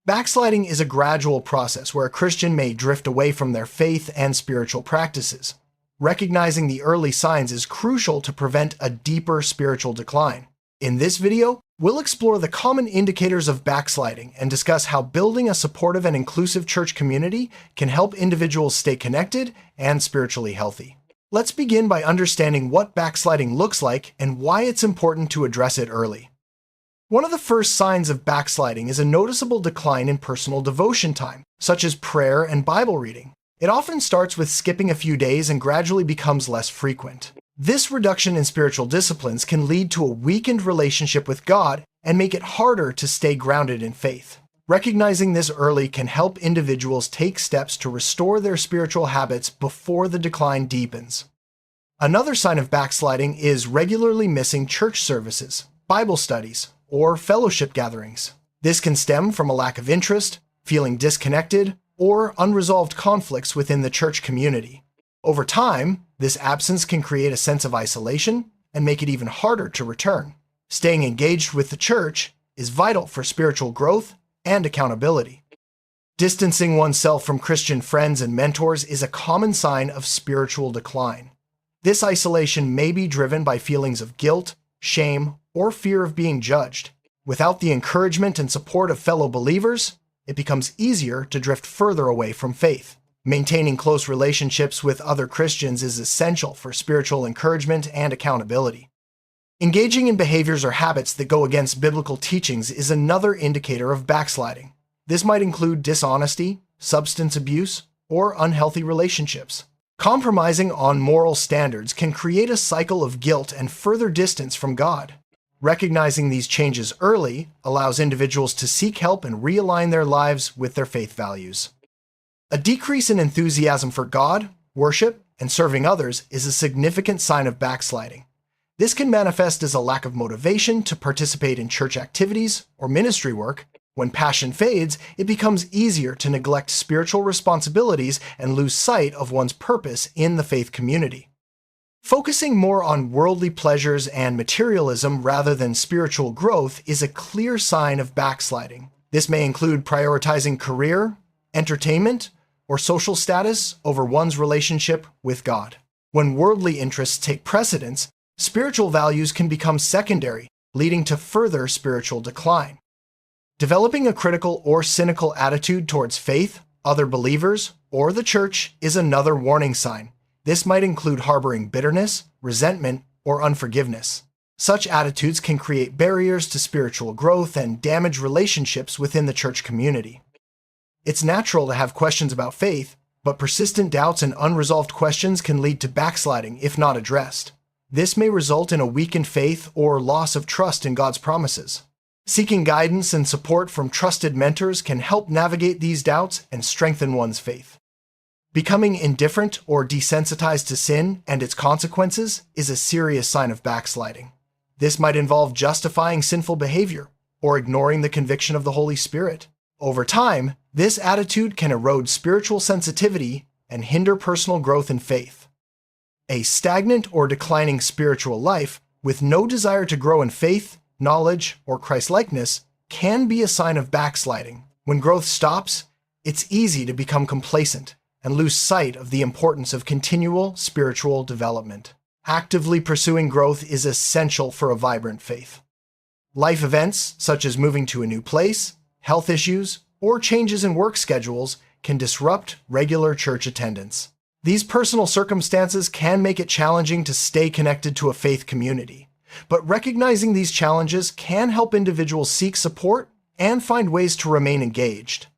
Backsliding is a gradual process where a Christian may drift away from their faith and spiritual practices. Recognizing the early signs is crucial to prevent a deeper spiritual decline. In this video, we'll explore the common indicators of backsliding and discuss how building a supportive and inclusive church community can help individuals stay connected and spiritually healthy. Let's begin by understanding what backsliding looks like and why it's important to address it early. One of the first signs of backsliding is a noticeable decline in personal devotion time, such as prayer and Bible reading. It often starts with skipping a few days and gradually becomes less frequent. This reduction in spiritual disciplines can lead to a weakened relationship with God and make it harder to stay grounded in faith. Recognizing this early can help individuals take steps to restore their spiritual habits before the decline deepens. Another sign of backsliding is regularly missing church services, Bible studies, or fellowship gatherings. This can stem from a lack of interest, feeling disconnected, or unresolved conflicts within the church community. Over time, this absence can create a sense of isolation and make it even harder to return. Staying engaged with the church is vital for spiritual growth and accountability. Distancing oneself from Christian friends and mentors is a common sign of spiritual decline. This isolation may be driven by feelings of guilt, shame, or fear of being judged. Without the encouragement and support of fellow believers, it becomes easier to drift further away from faith. Maintaining close relationships with other Christians is essential for spiritual encouragement and accountability. Engaging in behaviors or habits that go against biblical teachings is another indicator of backsliding. This might include dishonesty, substance abuse, or unhealthy relationships. Compromising on moral standards can create a cycle of guilt and further distance from God. Recognizing these changes early allows individuals to seek help and realign their lives with their faith values. A decrease in enthusiasm for God, worship, and serving others is a significant sign of backsliding. This can manifest as a lack of motivation to participate in church activities or ministry work. When passion fades, it becomes easier to neglect spiritual responsibilities and lose sight of one's purpose in the faith community. Focusing more on worldly pleasures and materialism rather than spiritual growth is a clear sign of backsliding. This may include prioritizing career, entertainment, or social status over one's relationship with God. When worldly interests take precedence, spiritual values can become secondary, leading to further spiritual decline. Developing a critical or cynical attitude towards faith, other believers, or the church is another warning sign. This might include harboring bitterness, resentment, or unforgiveness. Such attitudes can create barriers to spiritual growth and damage relationships within the church community. It's natural to have questions about faith, but persistent doubts and unresolved questions can lead to backsliding if not addressed. This may result in a weakened faith or loss of trust in God's promises. Seeking guidance and support from trusted mentors can help navigate these doubts and strengthen one's faith. Becoming indifferent or desensitized to sin and its consequences is a serious sign of backsliding. This might involve justifying sinful behavior or ignoring the conviction of the Holy Spirit. Over time, this attitude can erode spiritual sensitivity and hinder personal growth in faith. A stagnant or declining spiritual life with no desire to grow in faith, knowledge, or Christ-likeness can be a sign of backsliding. When growth stops, it's easy to become complacent and lose sight of the importance of continual spiritual development. Actively pursuing growth is essential for a vibrant faith. Life events, such as moving to a new place, health issues, or changes in work schedules, can disrupt regular church attendance. These personal circumstances can make it challenging to stay connected to a faith community, but recognizing these challenges can help individuals seek support and find ways to remain engaged.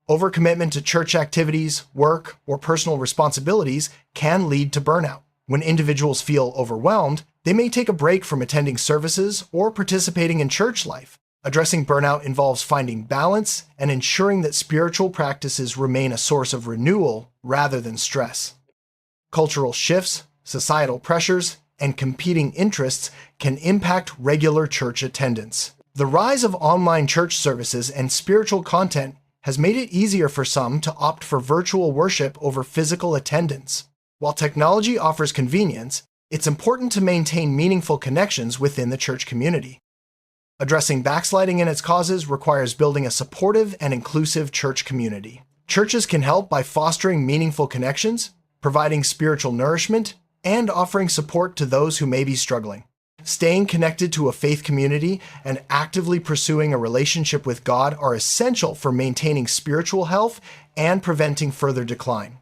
Overcommitment to church activities, work, or personal responsibilities can lead to burnout. When individuals feel overwhelmed, they may take a break from attending services or participating in church life. Addressing burnout involves finding balance and ensuring that spiritual practices remain a source of renewal rather than stress. Cultural shifts, societal pressures, and competing interests can impact regular church attendance. The rise of online church services and spiritual content has made it easier for some to opt for virtual worship over physical attendance. While technology offers convenience, it's important to maintain meaningful connections within the church community. Addressing backsliding and its causes requires building a supportive and inclusive church community. Churches can help by fostering meaningful connections, providing spiritual nourishment, and offering support to those who may be struggling. Staying connected to a faith community and actively pursuing a relationship with God are essential for maintaining spiritual health and preventing further decline.